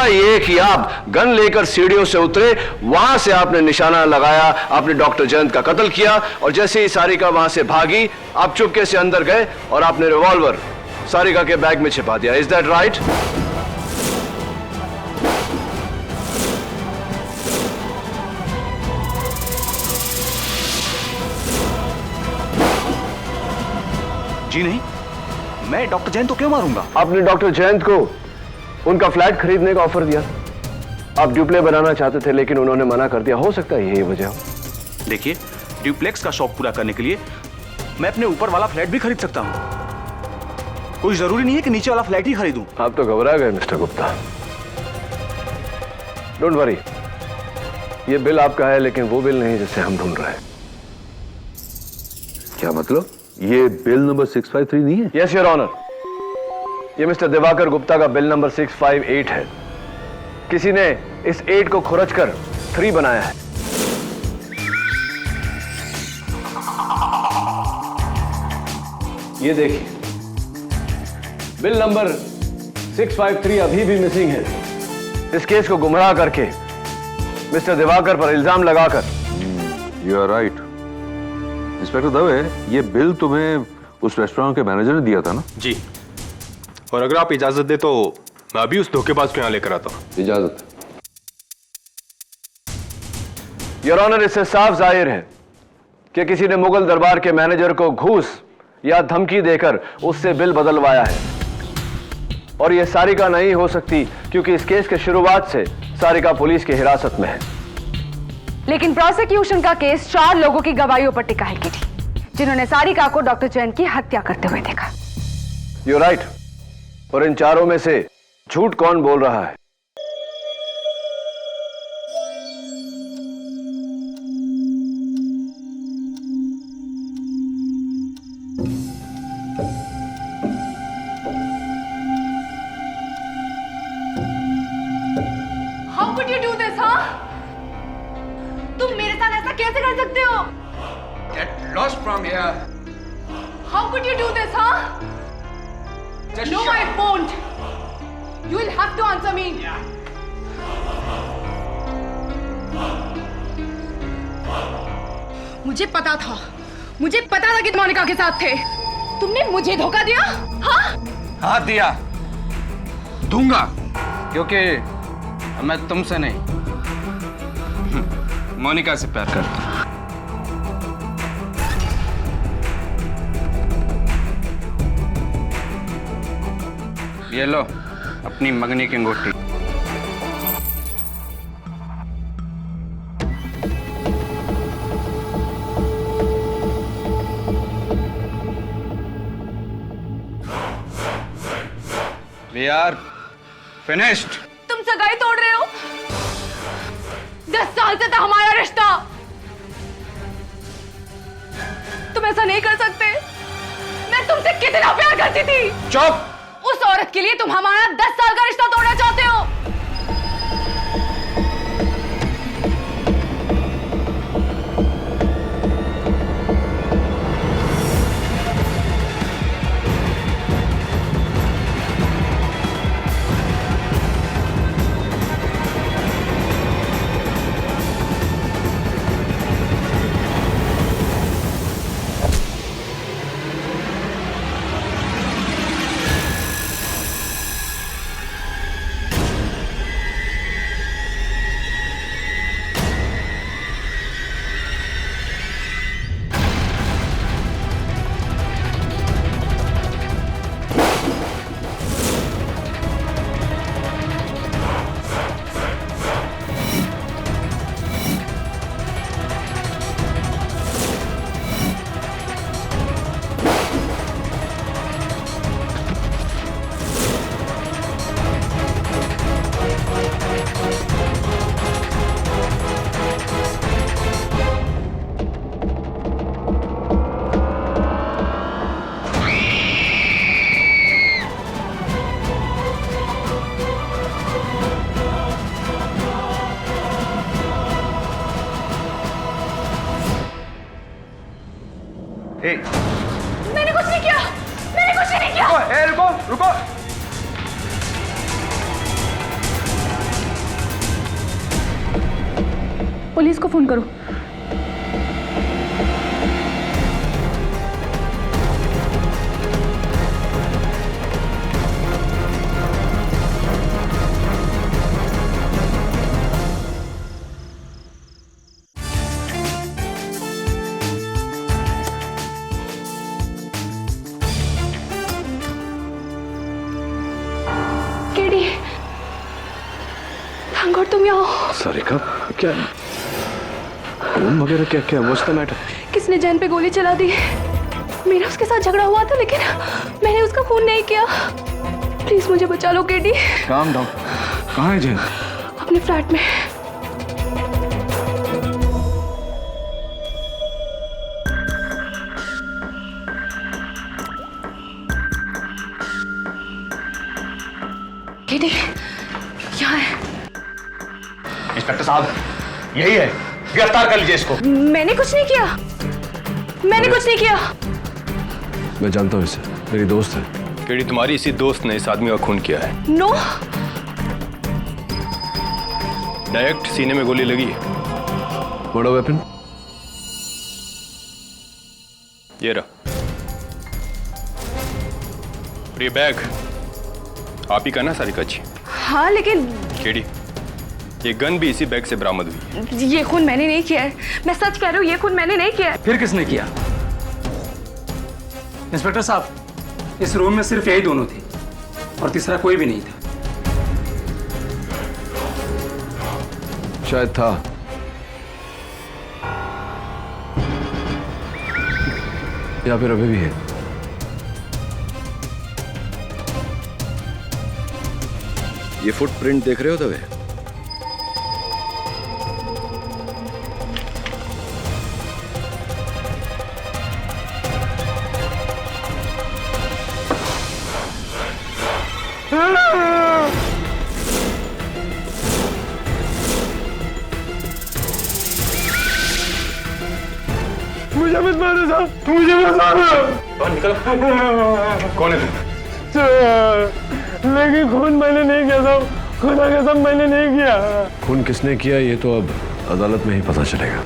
ये कि आप गन लेकर सीढ़ियों से उतरे, वहां से आपने निशाना लगाया, आपने डॉक्टर जयंत का कत्ल किया, और जैसे ही सारिका वहां से भागी आप चुपके से अंदर गए और आपने रिवॉल्वर सारिका के बैग में छिपा दिया। Is that right? जी नहीं, मैं डॉक्टर जयंत को क्यों मारूंगा? आपने डॉक्टर जयंत को उनका फ्लैट खरीदने का ऑफर दिया। आप ड्यूप्ले बनाना चाहते थे लेकिन उन्होंने मना कर दिया। हो सकता है यही वजह हो। देखिए, ड्यूप्लेक्स का शौक पूरा करने के लिए मैं अपने ऊपर वाला फ्लैट भी खरीद सकता हूं। कोई जरूरी नहीं है कि नीचे वाला फ्लैट ही खरीदूं। आप तो घबरा गए मिस्टर गुप्ता। डोंट वरी, ये बिल आपका है लेकिन वो बिल नहीं जिसे हम ढूंढ रहे हैं। क्या मतलब? ये बिल नंबर 653 नहीं है? यस योर ऑनर, ये मिस्टर दिवाकर गुप्ता का बिल नंबर 658 है। किसी ने इस 8 को खुरच कर 3 बनाया है। ये देखिए, बिल नंबर 653 अभी भी मिसिंग है। इस केस को गुमराह करके मिस्टर दिवाकर पर इल्जाम लगाकर। You are right inspector Dave, ये बिल तुम्हें उस रेस्टोरेंट के मैनेजर ने दिया था ना? जी, और अगर आप इजाजत दे तो मैं अभी उस धोखेबाज को यहां लेकर आता हूं। इजाजत। योर ऑनर, इससे साफ जाहिर है कि किसी ने मुगल दरबार के मैनेजर को घूस या धमकी देकर उससे बिल बदलवाया है, और यह सारिका नहीं हो सकती क्योंकि इस केस के शुरुआत से सारिका पुलिस की हिरासत में है। लेकिन प्रोसिक्यूशन का केस 4 लोगों की गवाहियों पर टिका है किटी, जिन्होंने सारिका को डॉक्टर जैन की हत्या करते हुए देखा। यू राइट, और इन चारों में से झूठ कौन बोल रहा है? How could you do this, हाँ? तुम मेरे साथ ऐसा कैसे कर सकते हो? Get lost from here. How could you do this, huh? Just No, shut I up. won't. You will have to answer me. मुझे पता था कि तुम मोनिका के साथ थे। तुमने मुझे धोखा दिया, हाँ? हाँ दिया, दूंगा, क्योंकि मैं तुमसे नहीं मोनिका से प्यार करता हूं। ये लो अपनी मंगनी की अंगूठी। We are finished. तुम सगाई तोड़ रहे हो? 10 साल से था हमारा रिश्ता। तुम ऐसा नहीं कर सकते। मैं तुमसे कितना प्यार करती थी। चुप! उस औरत के लिए तुम हमारा 10 साल का रिश्ता तोड़ना चाहते हो। मैंने कुछ नहीं किया। रुको, रुको, रुको। पुलिस को फोन करो। केडी, थैंक गॉड तुम यहाँ हो। सारिका, क्या खून वगैरह क्या क्या व्हाट्स द मैटर? किसने जैन पे गोली चला दी? मेरा उसके साथ झगड़ा हुआ था लेकिन मैंने उसका खून नहीं किया। प्लीज मुझे बचा लो केडी। Calm down. कहाँ है जैन? अपने फ्लैट में। केडी यहाँ है। इंस्पेक्टर साहब, यही है, गिरफ्तार कर लीजिए इसको। मैंने कुछ नहीं किया, मैंने कुछ नहीं किया। मैं जानता हूँ इसे, मेरी दोस्त है। केडी, तुम्हारी इसी दोस्त ने इस आदमी का खून किया है। नो, डायरेक्ट सीने में गोली लगी है। बड़ा वेपन? ये रहा। और ये बैग आप ही का ना सारिका जी? हाँ लेकिन केडी, ये गन भी इसी बैग से बरामद हुई है। ये खून मैंने नहीं किया है, मैं सच कह रही हूँ, ये खून मैंने नहीं किया है। फिर किसने किया? इंस्पेक्टर साहब, इस रूम में सिर्फ यही दोनों थे और तीसरा कोई भी नहीं था। शायद था। या फिर अभी भी है। ये फुटप्रिंट देख रहे हो दवे? मुझे मत मारो साहब, मुझे मत मारो। निकल। कौन है तुम? लेकिन खून मैंने नहीं किया साहब, खुदा कसम मैंने नहीं किया। खून किसने किया ये तो अब अदालत में ही पता चलेगा।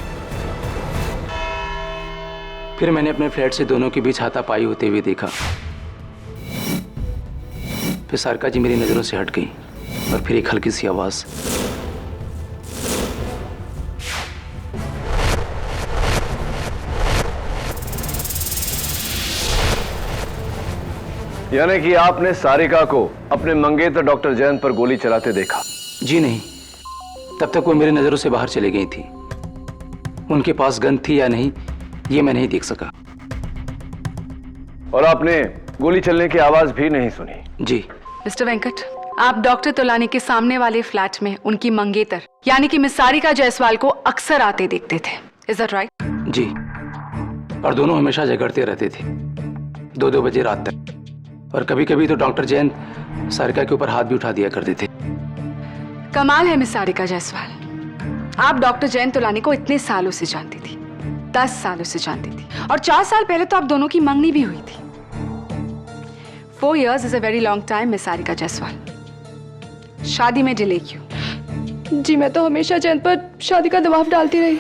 फिर मैंने अपने फ्लैट से दोनों के बीच हाथापाई होते हुए देखा। फिर सारिका जी मेरी नजरों से हट गई और फिर एक हल्की सी आवाज। यानी कि आपने सारिका को अपने मंगेतर डॉक्टर जैन पर गोली चलाते देखा? जी नहीं, तब तक वो मेरी नजरों से बाहर चली गई थी। उनके पास गन थी या नहीं ये मैं नहीं देख सका। और आपने गोली चलने की आवाज भी नहीं सुनी? जी। मिस्टर वेंकट, आप डॉक्टर तोलानी के सामने वाले फ्लैट में उनकी मंगेतर यानी कि मिस सारिका जायसवाल को अक्सर आते देखते थे, इज दैट राइट? जी, और दोनों हमेशा झगड़ते रहते थे 2-2 बजे रात तक। और कभी कभी तो डॉक्टर जैन सारिका के ऊपर हाथ भी उठा दिया करते थे। कमाल है मिस सारिका जायसवाल, आप डॉक्टर जैन तोलानी को इतने सालों से जानती थी, 10 सालों से जानती थी, और 4 साल पहले तो आप दोनों की मंगनी भी हुई थी। 4 years is a very long time, miss Sarika Jaiswal. शादी में डिले क्यों? जी मैं तो हमेशा जैन पर शादी का दबाव डालती रही,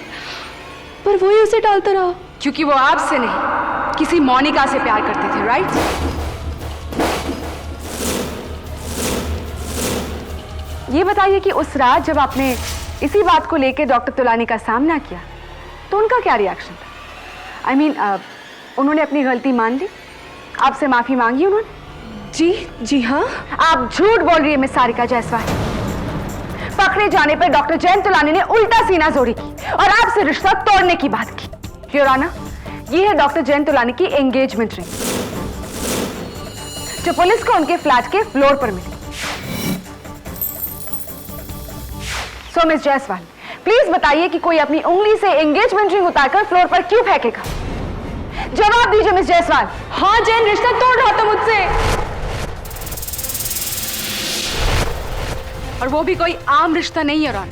पर वही उसे डालता रहा। क्योंकि वो आपसे नहीं किसी मोनिका से प्यार करते थे, राइट? ये बताइए कि उस रात जब आपने इसी बात को लेकर डॉक्टर तोलानी का सामना किया तो उनका क्या रिएक्शन था? आई मीन उन्होंने अपनी गलती मान ली, आपसे माफी मांगी उन्होंने? जी हाँ। आप झूठ बोल रही है मिस सारिका जायसवाल। पकड़े जाने पर डॉक्टर जैन तोलानी ने उल्टा सीना जोड़ी की और आपसे रिश्ता तोड़ने की बात की। योर ऑनर, ये है डॉक्टर जैन तोलानी की एंगेजमेंट रिंग जो पुलिस को उनके फ्लैट के फ्लोर पर मिली। सो मिस जायसवाल, प्लीज बताइए कि कोई अपनी उंगली से एंगेजमेंट रिंग उतारकर फ्लोर पर क्यों फेंकेगा? जवाब दीजिए मिस जायसवाल। हाँ, जैन रिश्ता तोड़ रहा था मुझसे। और वो भी कोई आम रिश्ता नहीं है रॉन,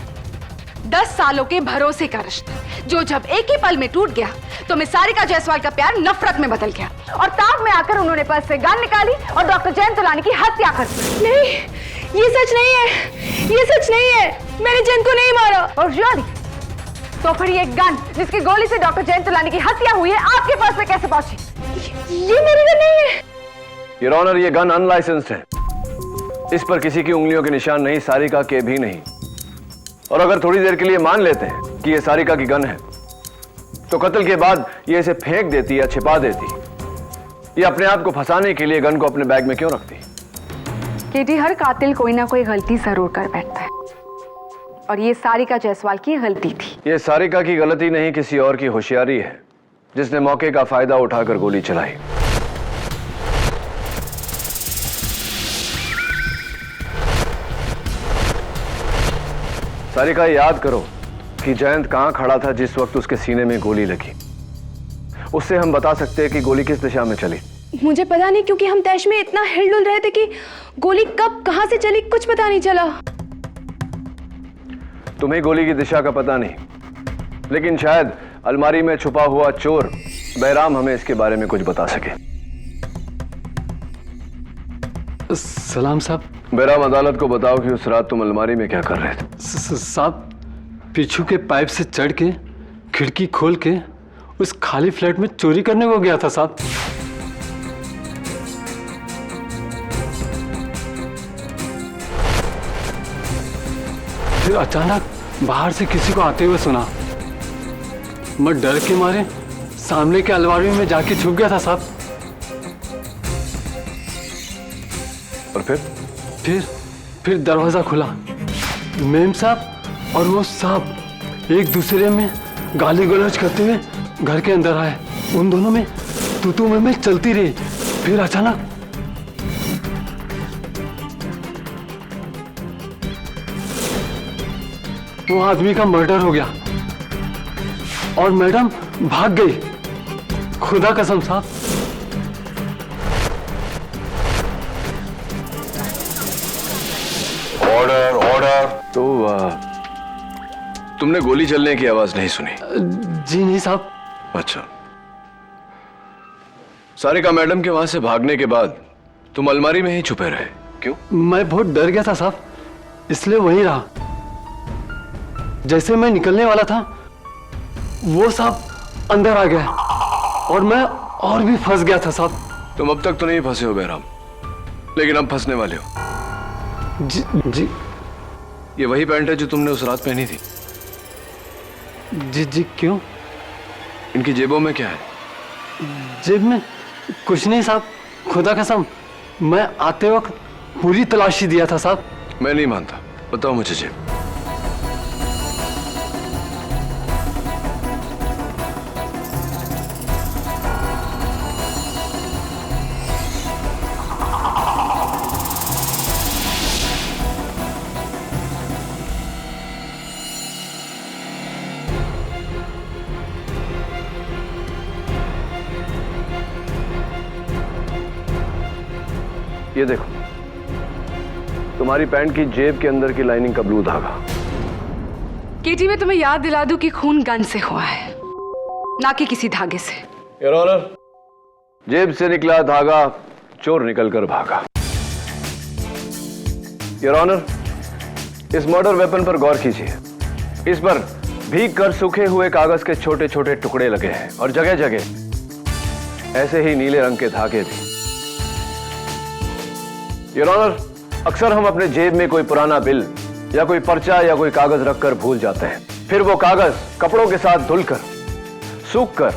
10 सालों के भरोसे का रिश्ता जो जब एक ही पल में टूट गया तो मिस सारिका जायसवाल का प्यार नफरत में बदल गया और ताक में आकर उन्होंने पर्स से गन निकाली और डॉक्टर जैन तोलानी की हत्या कर दी। नहीं, ये सच नहीं है, ये सच नहीं है। मैंने जैन को नहीं मारा। और रियली तो फिर ये गन जिसकी गोली से डॉक्टर जयंत तोलानी की हत्या हुई है आपके पास में कैसे पहुंची? ये मेरी गन नहीं है। योर ऑनर, ये गन अनलाइसेंस्ड है। इस पर किसी की उंगलियों के निशान नहीं, सारिका के भी नहीं। और अगर थोड़ी देर के लिए मान लेते हैं कि ये सारिका की गन है, तो कत्ल के बाद ये इसे फेंक देती या छिपा देती। ये अपने आप को फंसाने के लिए गन को अपने बैग में क्यों रखती? केटी, हर कातिल कोई ना कोई गलती जरूर कर बैठता है, और ये सारिका जायसवाल की गलती थी। ये सारिका की गलती नहीं, किसी और की होशियारी है, जिसने मौके का फायदा उठाकर गोली चलाई। सारिका, याद करो कि जयंत कहां खड़ा था जिस वक्त उसके सीने में गोली लगी। उससे हम बता सकते हैं कि गोली किस दिशा में चली। मुझे पता नहीं, क्योंकि हम तैश में इतना हिलडुल रहे थे कि गोली कब कहां से चली कुछ पता नहीं चला। तुम्हें गोली की दिशा का पता नहीं, लेकिन शायद अलमारी में छुपा हुआ चोर बैराम हमें इसके बारे में कुछ बता सके। सलाम साहब। बैराम, अदालत को बताओ कि उस रात तुम अलमारी में क्या कर रहे थे? साहब, पीछू के पाइप से चढ़ के खिड़की खोल के उस खाली फ्लैट में चोरी करने को गया था साहब। फिर अचानक बाहर से किसी को आते हुए सुना। मैं डर के मारे सामने के अलमारी में जाके छुप गया था साहब। और फिर दरवाजा खुला। मेम साहब और वो साहब एक दूसरे में गाली गलौज करते हुए घर के अंदर आए। उन दोनों में तू में चलती रही। फिर अचानक वो आदमी का मर्डर हो गया और मैडम भाग गई। खुदा कसम साहब। Order order. तो तुमने गोली चलने की आवाज नहीं सुनी? जी नहीं साहब। अच्छा। सारिका मैडम के वहां से भागने के बाद तुम अलमारी में ही छुपे रहे, क्यों? मैं बहुत डर गया था साहब, इसलिए वहीं रहा। जैसे मैं निकलने वाला था वो साहब अंदर आ गया और मैं और भी फंस गया था साहब। तुम अब तक तो नहीं फंसे हो बैराम, लेकिन अब फंसने वाले हो। जी ये वही पैंट है जो तुमने उस रात पहनी थी? जी जी। क्यों? इनकी जेबों में क्या है? जेब में कुछ नहीं साहब, खुदा कसम मैं आते वक्त पूरी तलाशी दिया था साहब। मैं नहीं मानता, बताओ मुझे जेब। ये देखो, तुम्हारी पैंट की जेब के अंदर की लाइनिंग का ब्लू धागा। केटी, मैं तुम्हें याद दिला दूं कि खून गन से हुआ है, ना कि किसी धागे से। योर ऑनर, जेब से निकला धागा चोर निकलकर भागा। योर ऑनर, इस मर्डर वेपन पर गौर कीजिए। इस पर भीग कर सूखे हुए कागज के छोटे छोटे टुकड़े लगे हैं और जगह जगह ऐसे ही नीले रंग के धागे भी। योर ऑनर, अक्सर हम अपने जेब में कोई पुराना बिल या कोई पर्चा या कोई कागज रखकर भूल जाते हैं। फिर वो कागज कपड़ों के साथ धुलकर, सूखकर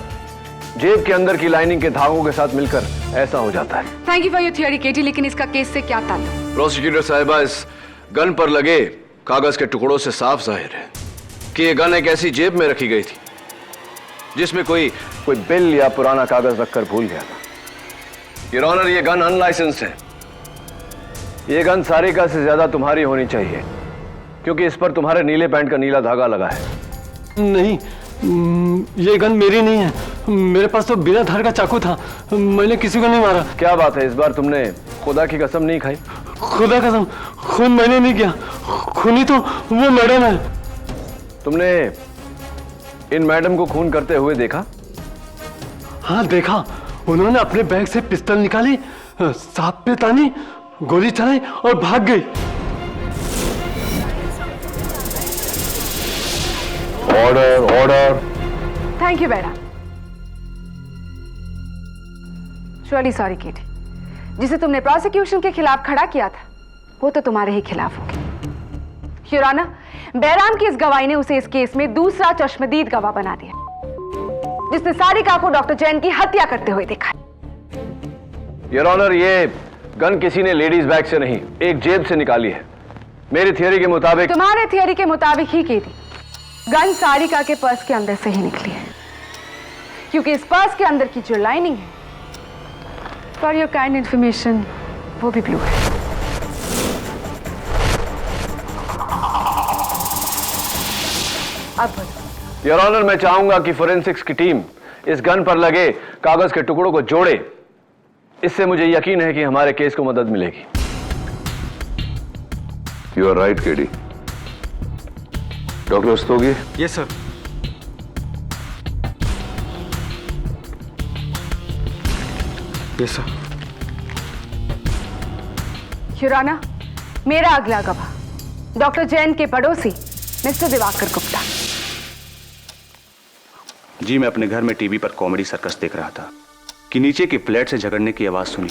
जेब के अंदर की लाइनिंग के धागों के साथ मिलकर ऐसा हो जाता है। Thank you for your theory KT, लेकिन इसका केस से क्या ताल्लुक? प्रोसिक्यूटर साहिबा, इस गन पर लगे कागज के टुकड़ों से साफ जाहिर है कि यह गन एक ऐसी जेब में रखी गई थी जिसमें कोई बिल या पुराना कागज रखकर भूल गया था। योर ऑनर, ये गन अनलाइसेंस्ड है। ये गन सारिका से ज्यादा तुम्हारी होनी चाहिए, क्योंकि इस पर तुम्हारे नीले पैंट का नीला धागा लगा है। नहीं, ये गन मेरी नहीं है। मेरे पास तो बिना धार का चाकू था, मैंने किसी को नहीं मारा। क्या बात है, इस बार तुमने खुदा की कसम नहीं खाई? खुदा कसम, खून मैंने नहीं किया। खूनी तो वो मैडम है। तुमने इन मैडम को खून करते हुए देखा? हाँ देखा। उन्होंने अपने बैग से पिस्तौल निकाली, सांप पे तानी, गोली चलाई और भाग गई। Order order. Thank you madam. Surely sorry KT, जिसे तुमने प्रोसिक्यूशन के खिलाफ खड़ा किया था वो तो तुम्हारे ही खिलाफ हो गया। योर ऑनर, बैराम की इस गवाही ने उसे इस केस में दूसरा चश्मदीद गवाह बना दिया, जिसने सारिका को डॉक्टर जैन की हत्या करते हुए देखा। योर ऑनर, ये गन किसी ने लेडीज बैग से नहीं, एक जेब से निकाली है। मेरी थियोरी के मुताबिक। तुम्हारे थियोरी के मुताबिक ही की थी। गन सारिका के पर्स के अंदर से ही निकली है, क्योंकि इस पर्स के अंदर की जो लाइनिंग है, फॉर योर काइंड इंफॉर्मेशन, वो भी ब्लू है। अब योर ऑनर, मैं चाहूंगा कि फोरेंसिक्स की टीम इस गन पर लगे कागज के टुकड़ों को जोड़े। इससे मुझे यकीन है कि हमारे केस को मदद मिलेगी। You are right KD. Doctor Rastogi. Yes sir. Yes sir. Your honour, मेरा अगला गवाह डॉक्टर जैन के पड़ोसी मिस्टर दिवाकर गुप्ता। जी, मैं अपने घर में टीवी पर कॉमेडी सर्कस देख रहा था कि नीचे की फ्लैट से झगड़ने की आवाज सुनी।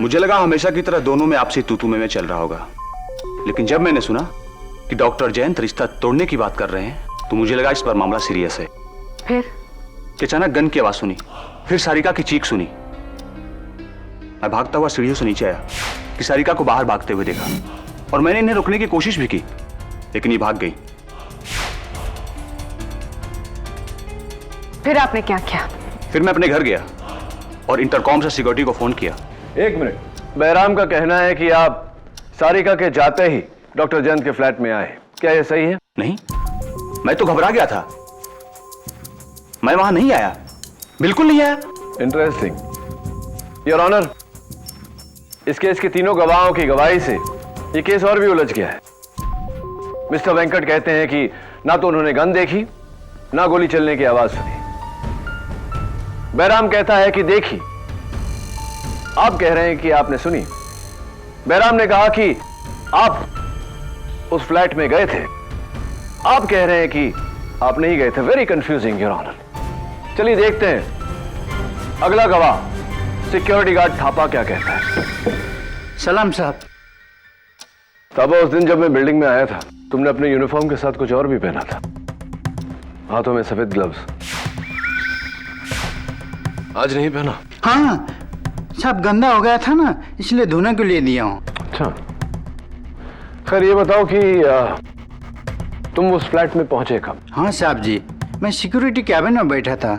मुझे लगा हमेशा की तरह दोनों में आपसी तू-तू में चल रहा होगा, लेकिन जब मैंने सुना कि डॉक्टर जैन रिश्ता तोड़ने की बात कर रहे हैं तो मुझे लगा इस पर मामला सीरियस है। फिर कि अचानक गन की आवाज सुनी, फिर सारिका की चीख सुनी। मैं भागता हुआ सीढ़ियों से नीचे आया कि सारिका को बाहर भागते हुए देखा, और मैंने इन्हें रोकने की कोशिश भी की, लेकिन ये भाग गई। फिर आपने क्या किया? फिर मैं अपने घर गया और इंटरकॉम से सिक्योरिटी को फोन किया। एक मिनट, बैराम का कहना है कि आप सारिका के जाते ही डॉक्टर जैन के फ्लैट में आए, क्या यह सही है? नहीं, मैं तो घबरा गया था, मैं वहां नहीं आया, बिल्कुल नहीं आया। इंटरेस्टिंग। योर ऑनर, इस केस के तीनों गवाहों की गवाही से यह केस और भी उलझ गया है। मिस्टर वेंकट कहते हैं कि ना तो उन्होंने गन देखी, ना गोली चलने की आवाज सुनी। बैराम कहता है कि देखी। आप कह रहे हैं कि आपने सुनी। बैराम ने कहा कि आप उस फ्लैट में गए थे, आप कह रहे हैं कि आप नहीं गए थे। Very confusing your honour. चलिए देखते हैं अगला गवाह सिक्योरिटी गार्ड थापा क्या कहता है। सलाम साहब। थापा, उस दिन जब मैं बिल्डिंग में आया था तुमने अपने यूनिफॉर्म के साथ कुछ और भी पहना था, हाथों में सफेद ग्लव्स। आज नहीं पहना? हाँ साहब, गंदा हो गया था ना, इसलिए धोने के लिए दिया हूँ। अच्छा, खैर ये बताओ कि तुम उस फ्लैट में पहुंचे कब? हाँ साहब जी, मैं सिक्योरिटी कैबिन में बैठा था।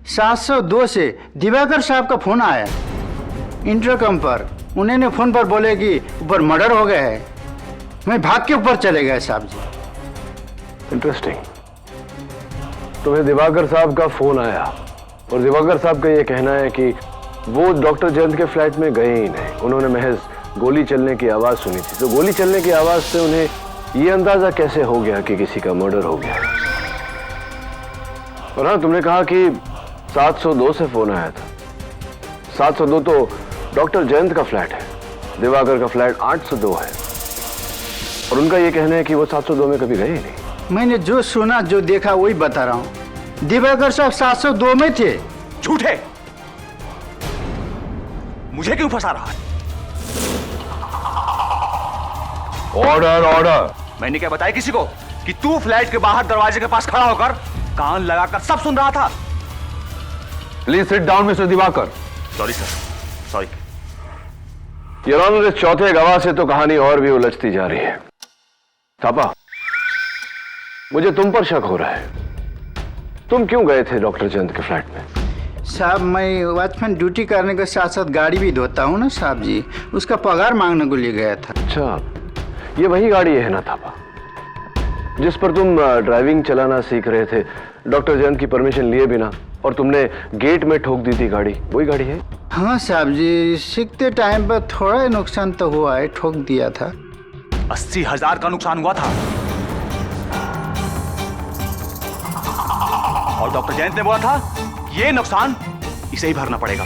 702 से दिवाकर साहब का फोन आया इंटरकम पर। उन्होंने फोन पर बोले कि ऊपर मर्डर हो गया है। मैं भाग के ऊपर चले गए साहब जी। इंटरेस्टिंग। तुम्हें दिवाकर साहब का फोन आया और दिवाकर साहब का यह कहना है कि वो डॉक्टर जैन के फ्लैट में गए ही नहीं, उन्होंने महज गोली चलने की आवाज सुनी थी। तो गोली चलने की आवाज से उन्हें यह अंदाजा कैसे हो गया कि किसी का मर्डर हो गया? और हाँ, तुमने कहा कि 702 से फोन आया था। 702 तो डॉक्टर जयंत का फ्लैट है, दिवाकर का फ्लैट 802 है, और उनका यह कहना है कि वो 702 में कभी गए ही नहीं। मैंने जो सुना, जो देखा, वही बता रहा हूँ। दिवाकर साहब 702 में थे। झूठ है, मुझे क्यों फंसा रहा है? Order order. मैंने क्या बताया किसी को कि तू फ्लैट के बाहर दरवाजे के पास खड़ा होकर कान लगाकर सब सुन रहा था? Please sit down mister Diwakar. Sorry sir, sorry. Your honour, इस चौथे गवाह से तो कहानी और भी उलझती जा रही है। थापा, मुझे तुम पर शक हो रहा है। तुम क्यों गए थे डॉक्टर जयंत के फ्लैट में? साहब, मैं वॉचमैन ड्यूटी करने के साथ साथ गाड़ी भी धोता हूँ ना साहब जी, उसका पगार मांगने को लिए गया था। अच्छा, ये वही गाड़ी है ना थापा, जिस पर तुम ड्राइविंग चलाना सीख रहे थे डॉक्टर जयंत की परमिशन लिए बिना, और तुमने गेट में ठोक दी थी गाड़ी? वही गाड़ी है? हाँ साहब जी, सीखते टाइम पर थोड़ा नुकसान तो हुआ है, ठोक दिया था। 80,000 का नुकसान हुआ था, और डॉक्टर जयंत ने बोला था ये नुकसान इसे ही भरना पड़ेगा।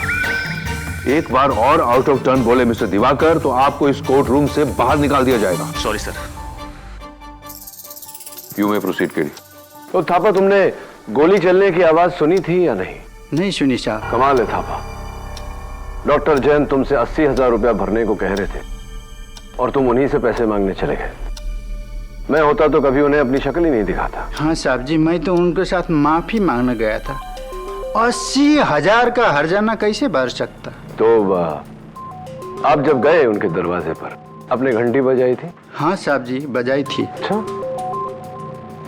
एक बार और आउट ऑफ टर्न बोले मिस्टर दिवाकर तो आपको इस कोर्ट रूम से बाहर निकाल दिया जाएगा। Sorry sir. You may proceed KD. तो थापा, तुमने गोली चलने की आवाज सुनी थी या नहीं? नहीं सुनी साहब। कमाल है थापा, डॉक्टर जैन तुमसे 80,000 रुपया भरने को कह रहे थे और तुम उन्हीं से पैसे मांगने चले गए। मैं होता तो कभी उन्हें अपनी शक्ल ही नहीं दिखाता। हाँ साहब जी, मैं तो उनके साथ माफी मांगने गया था। 80,000 का हर्जाना कैसे भर सकता? तो आप जब गए उनके दरवाजे पर अपने घंटी बजाई थी? हाँ साहब जी, बजाई थी। अच्छा,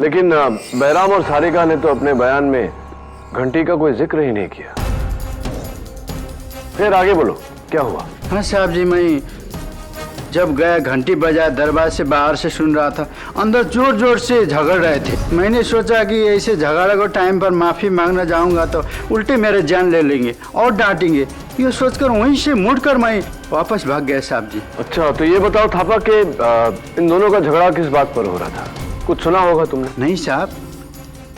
लेकिन बैराम और सारिका ने तो अपने बयान में घंटी का कोई जिक्र ही नहीं किया। फिर आगे बोलो, क्या हुआ? हाँ साहब जी, मैं जब गया घंटी बजाया, दरवाजे से बाहर से सुन रहा था, अंदर जोर जोर से झगड़ रहे थे। मैंने सोचा कि ऐसे झगड़ा को टाइम पर माफी मांगना जाऊंगा तो उल्टे मेरे जान ले लेंगे और डांटेंगे। ये सोचकर वहीं से मुड़कर मैं वापस भाग गया साहब जी। अच्छा, तो ये बताओ थापा कि इन दोनों का झगड़ा किस बात पर हो रहा था? कुछ सुना होगा तुमने? नहीं साहब,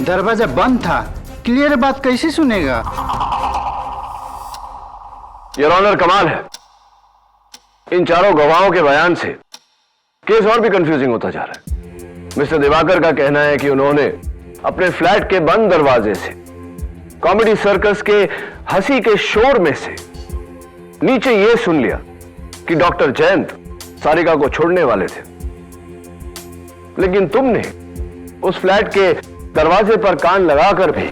दरवाजा बंद था, क्लियर बात कैसे सुनेगा? योर ऑनर, कमाल है, इन चारों गवाहों के बयान से केस और भी कंफ्यूजिंग होता जा रहा है। मिस्टर दिवाकर का कहना है कि उन्होंने अपने फ्लैट के बंद दरवाजे से कॉमेडी सर्कस के हंसी के शोर में से नीचे यह सुन लिया कि डॉक्टर जयंत सारिका को छोड़ने वाले थे, लेकिन तुमने उस फ्लैट के दरवाजे पर कान लगाकर भी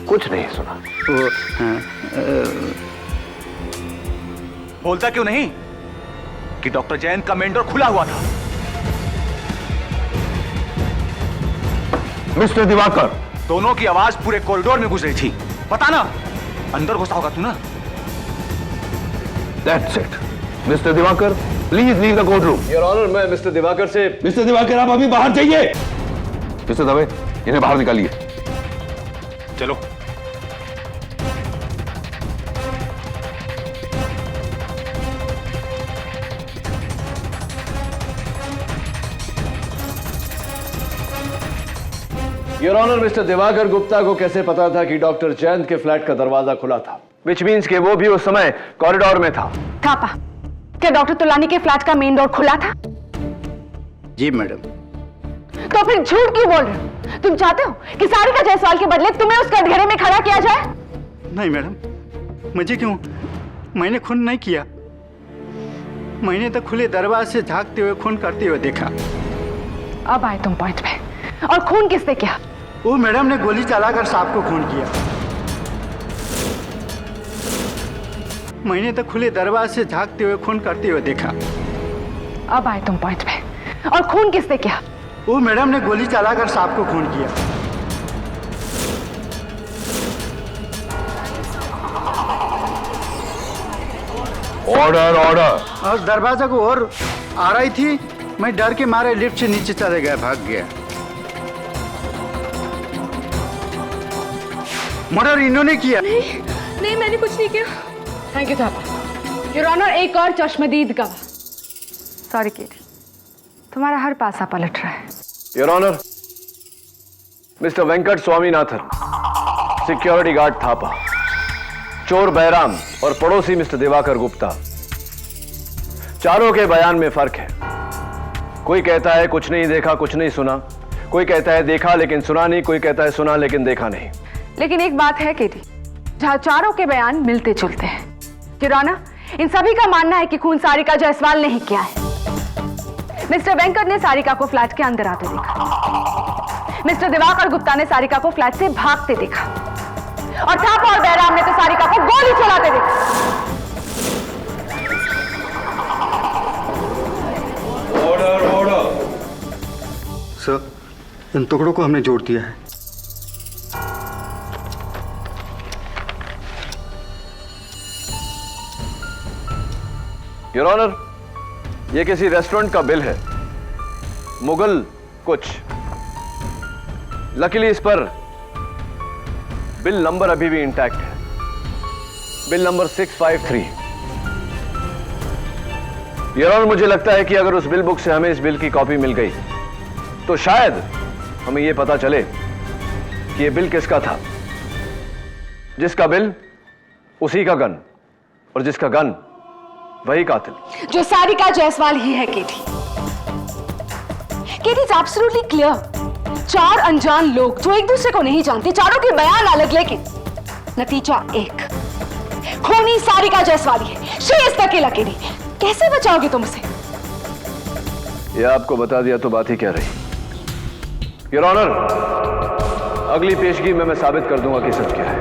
कुछ नहीं सुना। बोलता क्यों नहीं कि डॉक्टर जैन का मेन डोर खुला हुआ था? मिस्टर दिवाकर, दोनों की आवाज पूरे कॉरिडोर में गुजरी थी। पता ना अंदर घुसा होगा तू ना। That's it. Mister Diwakar, please leave the court room. Your honour, मैं मिस्टर दिवाकर से। मिस्टर दिवाकर, आप अभी बाहर जाइए। मिस्टर दवे, इन्हें बाहर निकालिए। चलो। Your honour, mister Diwakar Gupta को कैसे पता था कि डॉक्टर जयंत के फ्लैट का दरवाजा खुला था? विच मीन्स कि वो भी उस समय कॉरिडोर में था। थापा, क्या डॉक्टर तुलानी के फ्लैट का मेन डोर खुला था? जी मैडम। तो फिर झूठ क्यों बोल रहे हो? तुम चाहते हो कि सारिका जायसवाल के बदले तुम्हें उस कटघरे में खड़ा किया जाए? नहीं मैडम, मुझे क्यों? मैंने खून नहीं किया। मैंने तो खुले दरवाजे से झांकते हुए खून करते हुए देखा। अब आए तुम पॉइंट पे। और खून किसने किया? वो मैडम ने गोली चलाकर सांप को खून किया। मैंने तो खुले दरवाजे से झांकते हुए खून करते हुए देखा। अब आए तुम पॉइंट पे। और खून किसने किया? वो मैडम ने गोली चलाकर सांप को खून किया। Order, order. और दरवाजा को और आ रही थी, मैं डर के मारे लिफ्ट से नीचे चले गया, भाग गया। मर्डर इन्होंने किया। नहीं, मैंने कुछ नहीं किया। Thank you Thapa. Your honour, एक और चश्मदीद गवाह। सॉरी केटी, तुम्हारा हर पासा पलट रहा है। Your honour, mister Venkat Swaminathan, security guard Thapa, चोर बैराम और पड़ोसी मिस्टर दिवाकर गुप्ता, चारों के बयान में फर्क है। कोई कहता है कुछ नहीं देखा, कुछ नहीं सुना। कोई कहता है देखा लेकिन सुना नहीं। कोई कहता है सुना लेकिन देखा नहीं। लेकिन एक बात है केटी, जहां चारों के बयान मिलते जुलते हैं। योर ऑनर, इन सभी का मानना है कि खून सारिका जायसवाल ने ही किया है। मिस्टर वेंकट ने सारिका को फ्लैट के अंदर आते देखा। मिस्टर दिवाकर गुप्ता ने सारिका को फ्लैट से भागते देखा। और थापा और बैराम ने तो सारिका को गोली चलाते देखा। Order, order. सर, इन टुकड़ों को हमने जोड़ दिया है। योर ऑनर, यह किसी रेस्टोरेंट का बिल है, मुगल कुछ। लकीली इस पर बिल नंबर अभी भी इंटैक्ट है, बिल नंबर 653। योर ऑनर, मुझे लगता है कि अगर उस बिल बुक से हमें इस बिल की कॉपी मिल गई तो शायद हमें यह पता चले कि यह बिल किसका था। जिसका बिल उसी का गन, और जिसका गन वही कातिल। जो सारिका जायसवाल ही है केटी। केटी इज एब्सोल्युटली क्लियर। चार अनजान लोग जो एक दूसरे को नहीं जानते, चारों के बयान अलग, लेकिन नतीजा एक। खूनी सारिका जायसवाल है, she is the killer KD. कैसे बचाओगे तुम उसे? ये आपको बता दिया तो बात ही क्या रही। योर ऑनर, अगली पेशगी में मैं साबित कर दूंगा कि सच क्या है।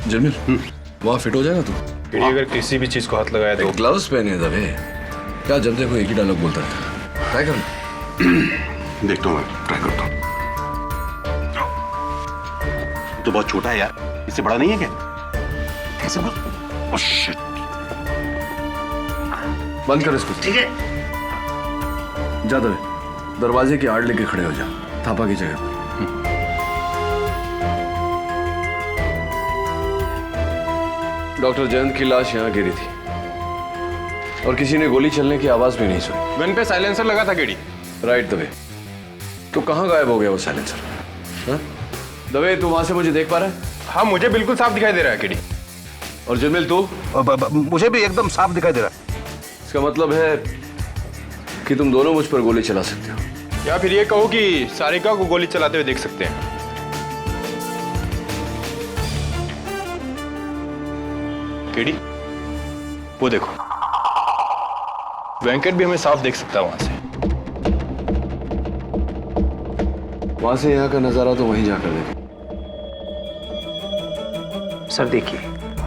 जमील, वहां फिट हो जाएगा तू? केडी अगर किसी भी चीज को हाथ लगाया तो ग्लव्स पहने दबे। क्या जब देखो एक ही डायलॉग बोलता रहता। ट्राई कर। देखता हूँ, ट्राई करता हूँ। तो बहुत छोटा है यार, इससे बड़ा नहीं है क्या? कैसे बोल? Oh shit. बंद कर इसको। ठीक है। जा दबे, दरवाजे की आड़ लेके खड़े हो जा, थापा की जगह पर। डॉक्टर जयंत की लाश यहां गिरी थी और किसी ने गोली चलने की आवाज भी नहीं सुनी। गन पे साइलेंसर लगा था केडी। राइट दबे, तो कहां गायब हो गया वो साइलेंसर? हाँ? दबे, तू वहां से मुझे देख पा रहा है? हाँ, मुझे बिल्कुल साफ दिखाई दे रहा है केडी। और जमील तू? मुझे भी एकदम साफ दिखाई दे रहा है। इसका मतलब है कि तुम दोनों मुझ पर गोली चला सकते हो, या फिर ये कहो कि सारिका को गोली चलाते हुए देख सकते हैं। केडी, वो देखो, वेंकट भी हमें साफ देख सकता है वहां से। वहां से यहाँ का नजारा तो वहीं जाकर देखें। सर देखिए,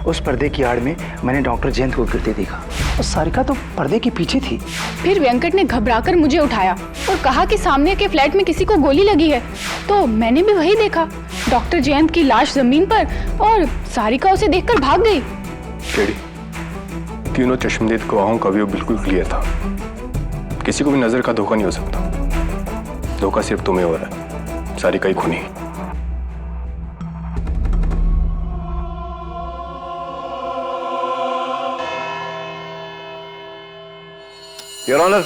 उस पर्दे की आड़ में मैंने डॉक्टर जयंत को गिरते देखा और सारिका तो पर्दे के पीछे थी। फिर वेंकट ने घबराकर मुझे उठाया और कहा कि सामने के फ्लैट में किसी को गोली लगी है, तो मैंने भी वही देखा, डॉक्टर जयंत की लाश जमीन पर और सारिका उसे देखकर भाग गई। केडी, तीनों चश्मदीद गवाहों का व्यू बिल्कुल क्लियर था। किसी को भी नजर का धोखा नहीं हो सकता। धोखा सिर्फ तुम्हें हो रहा है, सारिका ही खूनी। योर ऑनर,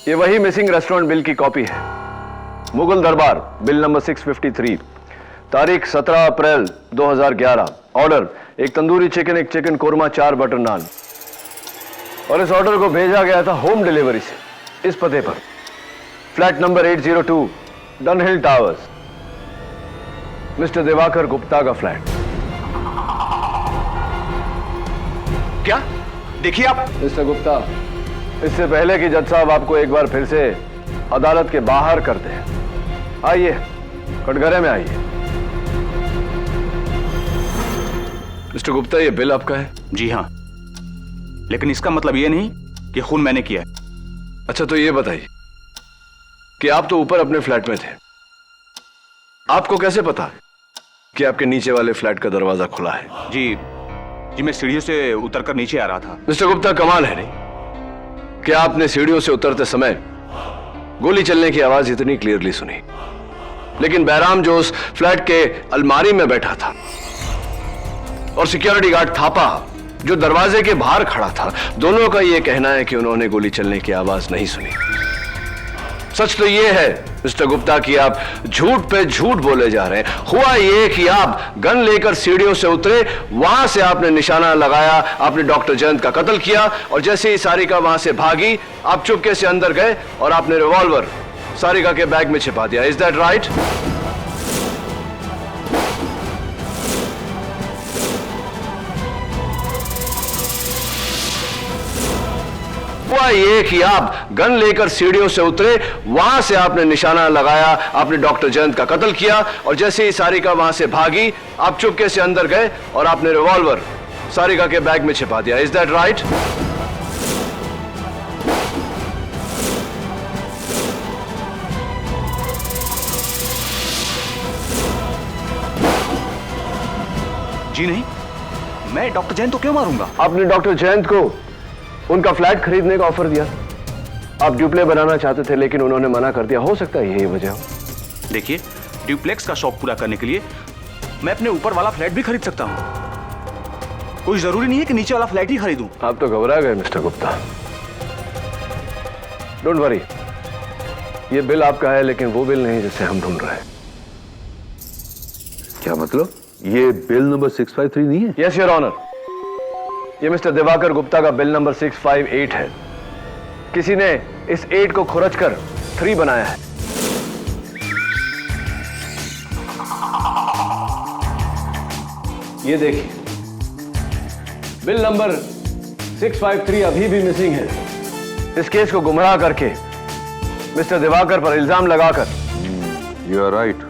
ये वही मिसिंग रेस्टोरेंट बिल की कॉपी है। मुगल दरबार, बिल नंबर 653, तारीख 17 अप्रैल 2011। ऑर्डर, एक तंदूरी चिकन, एक चिकन कोरमा, 4 बटर नान। और इस ऑर्डर को भेजा गया था होम डिलीवरी से इस पते पर, flat number 802, Dunhill towers, mister Diwakar Gupta का फ्लैट। क्या देखिए आप? मिस्टर गुप्ता, इससे पहले कि जज साहब आपको एक बार फिर से अदालत के बाहर करते हैं, आइए कटघरे में आइए। मिस्टर गुप्ता, ये बिल आपका है? जी हाँ, लेकिन इसका मतलब ये नहीं कि खून मैंने किया है। अच्छा, तो ये बताइए कि आप तो ऊपर अपने फ्लैट में थे, आपको कैसे पता कि आपके नीचे वाले फ्लैट का दरवाजा खुला है? जी, मैं सीढ़ियों से उतरकर नीचे आ रहा था। मिस्टर गुप्ता, कमाल है नहीं कि आपने सीढ़ियों से उतरते समय गोली चलने की आवाज इतनी क्लियरली सुनी, लेकिन बैराम जो उस फ्लैट के अलमारी में बैठा था और सिक्योरिटी गार्ड थापा जो दरवाजे के बाहर खड़ा था, दोनों का यह कहना है कि उन्होंने गोली चलने की आवाज नहीं सुनी। सच तो यह है मिस्टर गुप्ता कि आप झूठ पे झूठ बोले जा रहे हैं। हुआ यह कि आप गन लेकर सीढ़ियों से उतरे, वहां से आपने निशाना लगाया, आपने डॉक्टर जयंत का कत्ल किया, और जैसे ही सारिका वहां से भागी, आप चुपके से अंदर गए और आपने रिवॉल्वर सारिका के बैग में छिपा दिया। Is that right? हुआ ये कि आप गन लेकर सीढ़ियों से उतरे, वहां से आपने निशाना लगाया, आपने डॉक्टर जयंत का कत्ल किया, और जैसे ही सारिका वहां से भागी, आप चुपके से अंदर गए और आपने रिवॉल्वर सारिका के बैग में छिपा दिया। Is that right? जी नहीं, मैं डॉक्टर जयंत को क्यों मारूंगा? आपने डॉक्टर जयंत को उनका फ्लैट खरीदने का ऑफर दिया, आप ड्यूप्ले बनाना चाहते थे, लेकिन उन्होंने मना कर दिया। हो सकता है यही वजह हो। देखिए, ड्यूप्लेक्स का शौक पूरा करने के लिए मैं अपने ऊपर वाला फ्लैट भी खरीद सकता हूं। कोई जरूरी नहीं है कि नीचे वाला फ्लैट ही खरीदूं। आप तो घबरा गए मिस्टर गुप्ता। डोंट वरी, ये बिल आपका है, लेकिन वो बिल नहीं जिसे हम ढूंढ रहे हैं। क्या मतलब? ये बिल नंबर 653 नहीं है? यस योर ऑनर, ये मिस्टर दिवाकर गुप्ता का बिल नंबर 658 है। किसी ने इस 8 को खुरच कर 3 बनाया है। ये देखिए, बिल नंबर 653 अभी भी मिसिंग है। इस केस को गुमराह करके मिस्टर दिवाकर पर इल्जाम लगाकर। You are right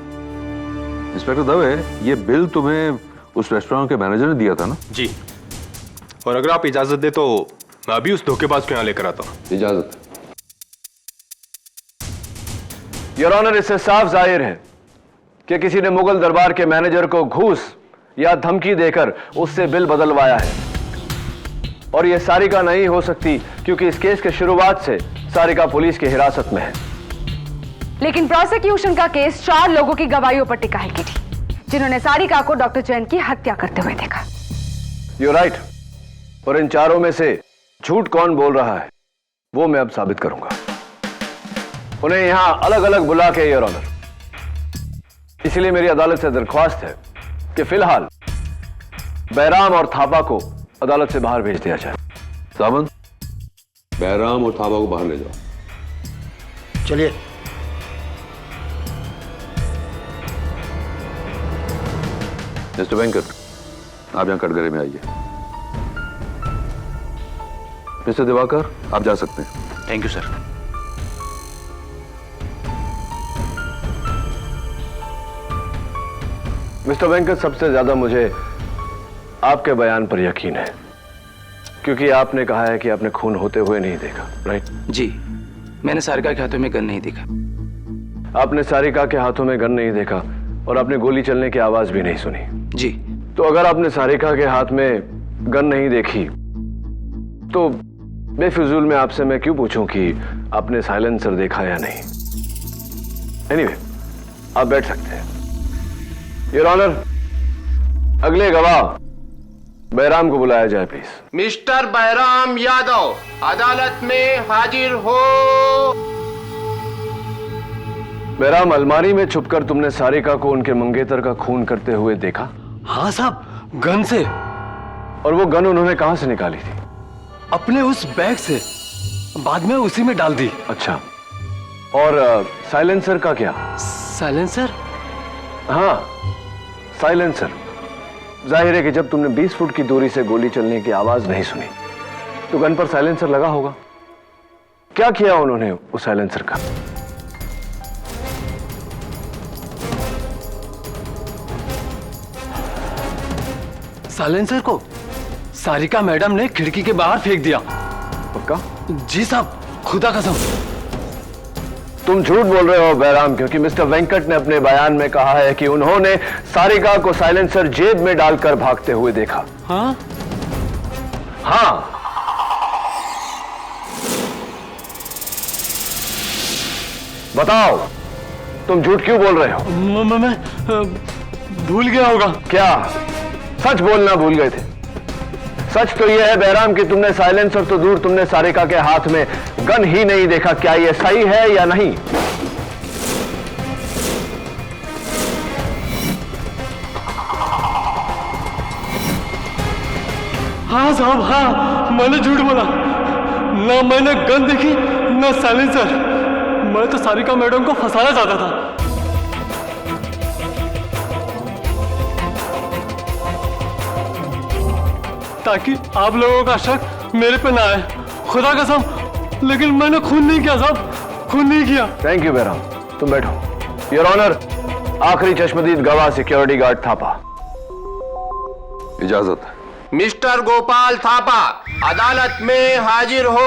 inspector Dave, ये बिल तुम्हें उस रेस्टोरेंट के मैनेजर ने दिया था ना? जी, और अगर आप इजाजत दे तो मैं अभी उस धोखेबाज को यहाँ लेकर आता हूँ। इजाजत। योर ऑनर, इससे साफ जाहिर है कि किसी ने मुगल दरबार के मैनेजर को घूस या धमकी देकर उससे बिल बदलवाया है। और यह सारिका नहीं हो सकती क्योंकि इस केस के शुरुआत से सारिका पुलिस की हिरासत में है। लेकिन प्रोसिक्यूशन का केस 4 लोगों की गवाहियों पर टिका है किटी, जिन्होंने सारिका को डॉक्टर जैन की हत्या करते हुए देखा। You right. और इन चारों में से झूठ कौन बोल रहा है वो मैं अब साबित करूंगा। उन्हें यहां अलग अलग बुला के, योर ऑनर। इसलिए मेरी अदालत से दरख्वास्त है कि फिलहाल बैराम और थापा को अदालत से बाहर भेज दिया जाए। सावंत, बैराम और थापा को बाहर ले जाओ। चलिए। मिस्टर वेंकट, आप यहां कटघरे में आइए। मिस्टर दिवाकर, आप जा सकते हैं। Thank you sir. Mister Venkat, सबसे ज्यादा मुझे आपके बयान पर यकीन है, क्योंकि आपने कहा है कि आपने खून होते हुए नहीं देखा, राइट? जी, मैंने सारिका के हाथों में गन नहीं देखा। आपने सारिका के हाथों में गन नहीं देखा और आपने गोली चलने की आवाज भी नहीं सुनी। जी। तो अगर आपने सारिका के हाथ में गन नहीं देखी तो बेफिजूल में आपसे मैं क्यों पूछूं कि आपने साइलेंसर देखा या नहीं। एनीवे, आप बैठ सकते हैं। योर ऑनर, अगले गवाह बैराम को बुलाया जाए प्लीज। मिस्टर बैराम यादव, अदालत में हाजिर हो। बैराम, अलमारी में छुपकर तुमने सारिका को उनके मंगेतर का खून करते हुए देखा? हाँ साहब, गन से। और वो गन उन्होंने कहां से निकाली थी? अपने उस बैग से, बाद में उसी में डाल दी। अच्छा, और साइलेंसर का क्या? साइलेंसर? हाँ, साइलेंसर। जाहिर है कि जब तुमने 20 फुट की दूरी से गोली चलने की आवाज नहीं सुनी तो गन पर साइलेंसर लगा होगा। क्या किया उन्होंने उस साइलेंसर का? साइलेंसर को सारिका मैडम ने खिड़की के बाहर फेंक दिया। पक्का? जी साहब, खुदा कसम। तुम झूठ बोल रहे हो बैराम, क्योंकि मिस्टर वेंकट ने अपने बयान में कहा है कि उन्होंने सारिका को साइलेंसर जेब में डालकर भागते हुए देखा। हाँ? हाँ। बताओ, तुम झूठ क्यों बोल रहे हो? मैं भूल गया होगा। क्या सच बोलना भूल गए थे? सच तो यह है बैराम कि तुमने साइलेंसर तो दूर, तुमने सारिका के हाथ में गन ही नहीं देखा। क्या यह सही है या नहीं? हाँ साहब, हाँ, मैंने झूठ बोला। ना मैंने गन देखी, ना साइलेंसर। मैं तो सारिका मैडम को फंसाना चाहता था। ताकि आप लोगों का शक मेरे पे ना आए। खुदा कसम, लेकिन मैंने खून नहीं किया साहब, खून नहीं किया। थैंक यू बैराम, तुम बैठो। योर ऑनर, आखिरी चश्मदीद गवाह सिक्योरिटी गार्ड थापा। इजाजत। मिस्टर गोपाल थापा, अदालत में हाजिर हो।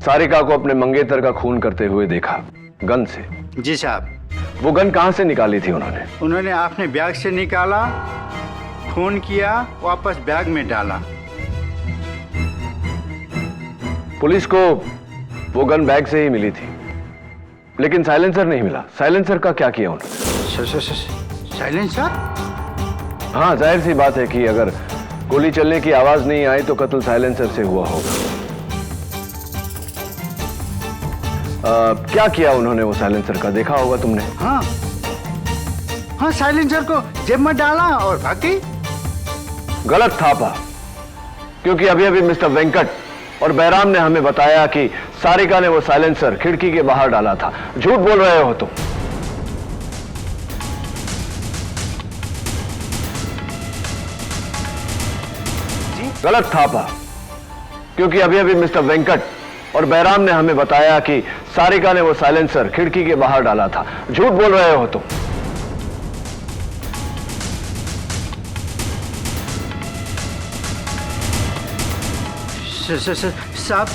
सारिका को अपने मंगेतर का खून करते हुए देखा, गन से। जी साहब। वो गन कहां से निकाली थी उन्होंने? उन्होंने अपने बैग से निकाला, खून किया, वापस बैग में डाला। पुलिस को वो गन बैग से ही मिली थी, लेकिन साइलेंसर नहीं मिला। साइलेंसर का क्या किया उन्होंने? साइलेंसर? हाँ, जाहिर सी बात है कि अगर गोली चलने की आवाज नहीं आई तो कत्ल साइलेंसर से हुआ होगा। क्या किया उन्होंने वो साइलेंसर का? देखा होगा तुमने। हाँ, साइलेंसर को जेब में डाला और भाग गई। गलत थापा, क्योंकि अभी अभी मिस्टर वेंकट और बैराम ने हमें बताया कि सारिका ने वो साइलेंसर खिड़की के बाहर डाला था। झूठ बोल रहे हो तुम। गलत थापा, क्योंकि अभी अभी मिस्टर वेंकट और बैराम ने हमें बताया कि सारिका ने वो साइलेंसर खिड़की के बाहर डाला था। झूठ बोल रहे हो तुम। साहब,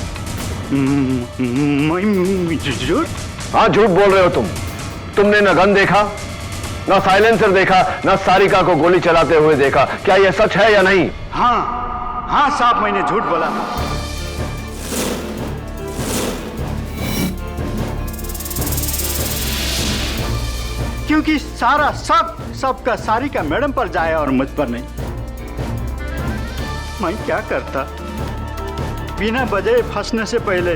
झूठ? हाँ, झूठ बोल रहे हो तुम। तुमने न गन देखा, न साइलेंसर देखा, न सारिका को गोली चलाते हुए देखा। क्या यह सच है या नहीं? हाँ साहब, मैंने झूठ बोला। क्योंकि सारा सबका सारिका मैडम पर जाया और मुझ पर नहीं। मैं क्या करता, बिना वजह फंसने से पहले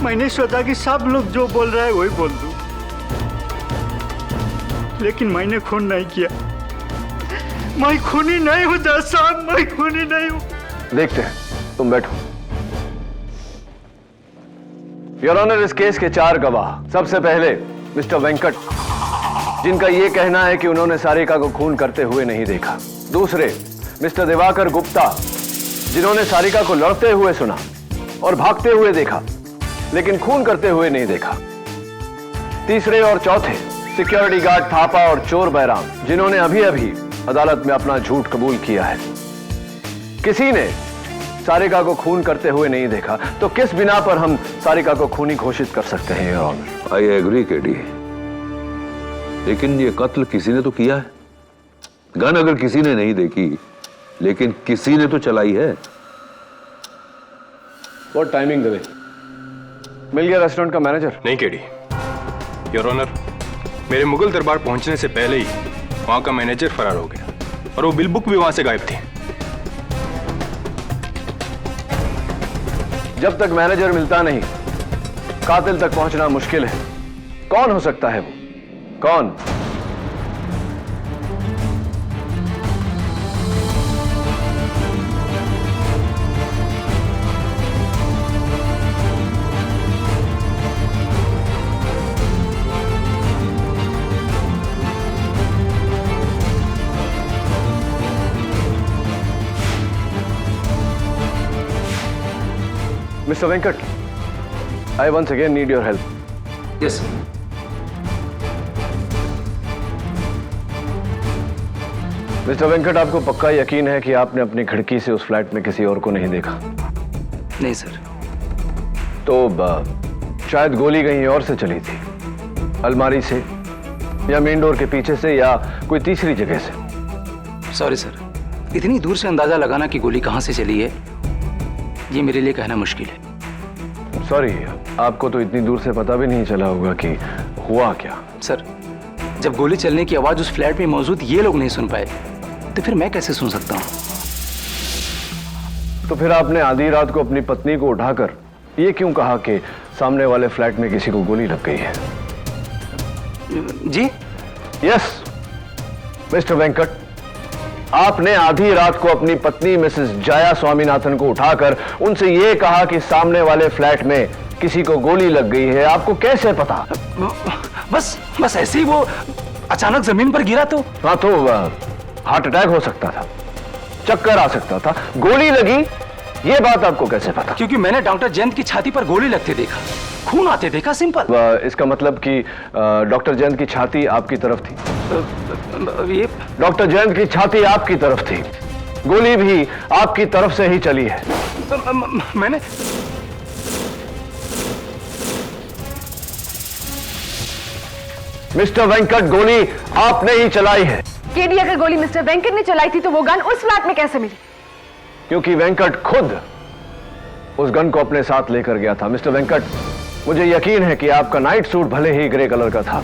मैंने सोचा कि सब लोग जो बोल रहे हैं वही बोल दूं, लेकिन मैंने खून नहीं किया। मैं खूनी नहीं हूं जज साहब, मैं खूनी नहीं हूं। देखते हैं, तुम बैठो। योर ऑनर, इस केस के 4 गवाह। सबसे पहले मिस्टर वेंकट, जिनका यह कहना है कि उन्होंने सारिका को खून करते हुए नहीं देखा। दूसरे मिस्टर दिवाकर गुप्ता, जिन्होंने सारिका को लड़ते हुए सुना और भागते हुए देखा, लेकिन खून करते हुए नहीं देखा। तीसरे और चौथे सिक्योरिटी गार्ड थापा और चोर बैराम, जिन्होंने अभी अभी अदालत में अपना झूठ कबूल किया है। किसी ने सारिका को खून करते हुए नहीं देखा, तो किस बिना पर हम सारिका को खूनी घोषित कर सकते हैं your honour? I agree KD, लेकिन ये कत्ल किसी ने तो किया है। गन अगर किसी ने नहीं देखी, लेकिन किसी ने तो चलाई है। What timing Dave? मिल गया रेस्टोरेंट का मैनेजर? नहीं केडी, योर ऑनर, मेरे मुगल दरबार पहुंचने से पहले ही वहां का मैनेजर फरार हो गया और वो बिल बुक भी वहां से गायब थी। जब तक मैनेजर मिलता नहीं, कातिल तक पहुंचना मुश्किल है। कौन हो सकता है वो? कौन? Mr. Venkat, I once again need your help. Yes mister Venkat, आपको पक्का यकीन है कि आपने अपनी खिड़की से उस फ्लैट में किसी और को नहीं देखा? नहीं सर। तो शायद गोली कहीं और से चली थी, अलमारी से या मेन डोर के पीछे से या कोई तीसरी जगह से। सॉरी सर, इतनी दूर से अंदाजा लगाना कि गोली कहां से चली है, ये मेरे लिए कहना मुश्किल है। सॉरी, आपको तो इतनी दूर से पता भी नहीं चला होगा कि हुआ क्या। सर, जब गोली चलने की आवाज उस फ्लैट में मौजूद ये लोग नहीं सुन पाए, तो फिर मैं कैसे सुन सकता हूं? तो फिर आपने आधी रात को अपनी पत्नी को उठाकर ये क्यों कहा कि सामने वाले फ्लैट में किसी को गोली लग गई है? जी? यस मिस्टर वेंकट, आपने आधी रात को अपनी पत्नी मिसेस जया स्वामीनाथन को उठाकर उनसे यह कहा कि सामने वाले फ्लैट में किसी को गोली लग गई है। आपको कैसे पता? बस ऐसे ही वो अचानक जमीन पर गिरा तो। हाँ, तो हार्ट अटैक हो सकता था, चक्कर आ सकता था, गोली लगी, ये बात आपको कैसे पता? क्योंकि मैंने डॉक्टर जयंत की छाती पर गोली लगते देखा, खून आते देखा, सिंपल। इसका मतलब कि डॉक्टर जयंत की छाती आपकी तरफ थी? ये डॉक्टर जयंत की छाती आपकी तरफ थी, गोली भी आपकी तरफ से ही चली है। मैंने मिस्टर वेंकट, गोली आपने ही चलाई है। केडी, अगर गोली मिस्टर वेंकट ने चलाई थी तो वो गन उस फ्लैट में कैसे मिली? क्योंकि वेंकट खुद उस गन को अपने साथ लेकर गया था। मिस्टर वेंकट, मुझे यकीन है कि आपका नाइट सूट भले ही ग्रे कलर का था,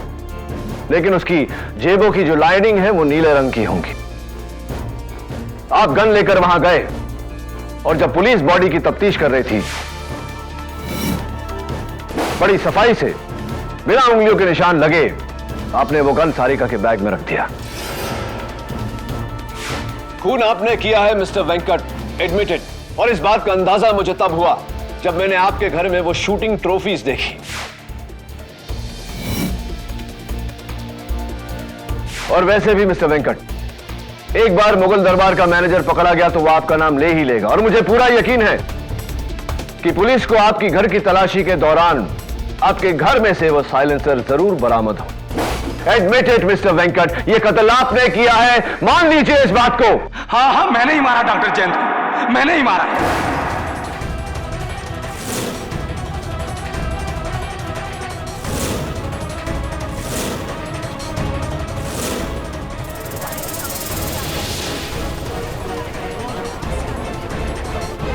लेकिन उसकी जेबों की जो लाइनिंग है वो नीले रंग की होंगी। आप गन लेकर वहां गए और जब पुलिस बॉडी की तफ्तीश कर रही थी, बड़ी सफाई से बिना उंगलियों के निशान लगे आपने वो गन सारिका के बैग में रख दिया। खून आपने किया है मिस्टर वेंकट, एडमिटेड। और इस बात का अंदाजा मुझे तब हुआ जब मैंने आपके घर में वो शूटिंग ट्रॉफीज देखी। और वैसे भी मिस्टर वेंकट, एक बार मुगल दरबार का मैनेजर पकड़ा गया तो वो आपका नाम ले ही लेगा। और मुझे पूरा यकीन है कि पुलिस को आपकी घर की तलाशी के दौरान आपके घर में से वो साइलेंसर जरूर बरामद हो। एडमिटेड मिस्टर वेंकट, ये कत्ल आपने किया है, मान लीजिए इस बात को। हाँ हाँ, मैंने ही मारा डॉक्टर जयंत को, मैंने ही मारा।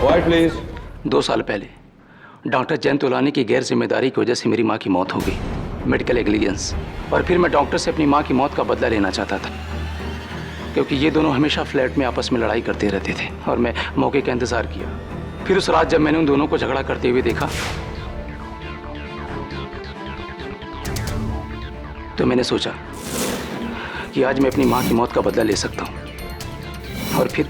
Quiet, please. 2 साल पहले डॉक्टर जयंत तोलानी की गैर जिम्मेदारी की वजह से मेरी माँ की मौत हो गई, मेडिकल नेग्लिजेंस। और फिर मैं डॉक्टर से अपनी माँ की मौत का बदला लेना चाहता था, क्योंकि ये दोनों हमेशा फ्लैट में आपस में लड़ाई करते रहते थे और मैं मौके का इंतजार किया। फिर उस रात जब मैंने उन दोनों को झगड़ा करते हुए देखा तो मैंने सोचा कि आज मैं अपनी माँ की मौत का बदला ले सकता हूँ। और फिर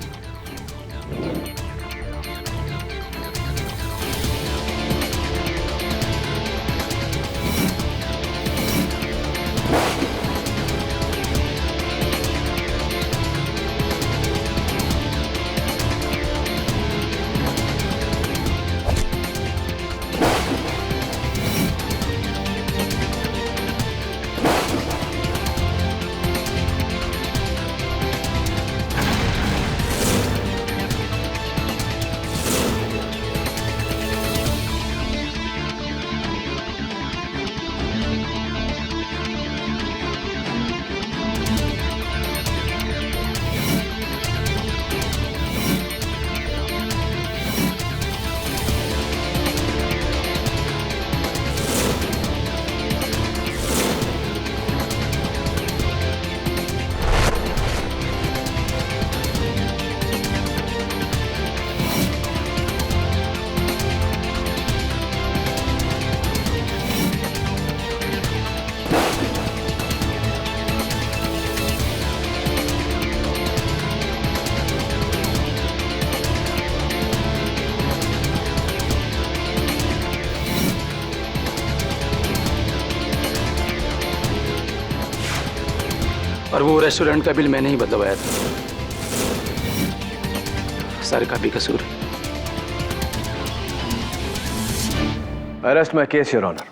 और वो रेस्टोरेंट का बिल मैंने ही बदलवाया था। सारे का भी कसूर। Arrest my case your honour.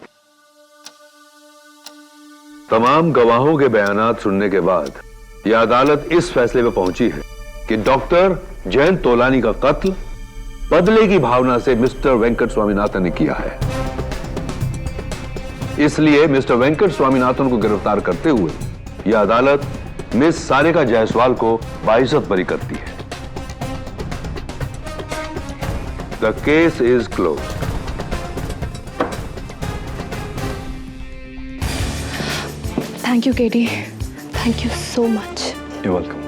तमाम गवाहों के बयानात सुनने के बाद यह अदालत इस फैसले पर पहुंची है कि डॉक्टर जयंत तोलानी का कत्ल बदले की भावना से मिस्टर वेंकट स्वामीनाथन ने किया है। इसलिए मिस्टर वेंकट स्वामीनाथन को गिरफ्तार करते हुए यह अदालत मिस सारिका जायसवाल को बाइज्जत बरी करती है। The case is closed. Thank you KD, thank you so much. You welcome.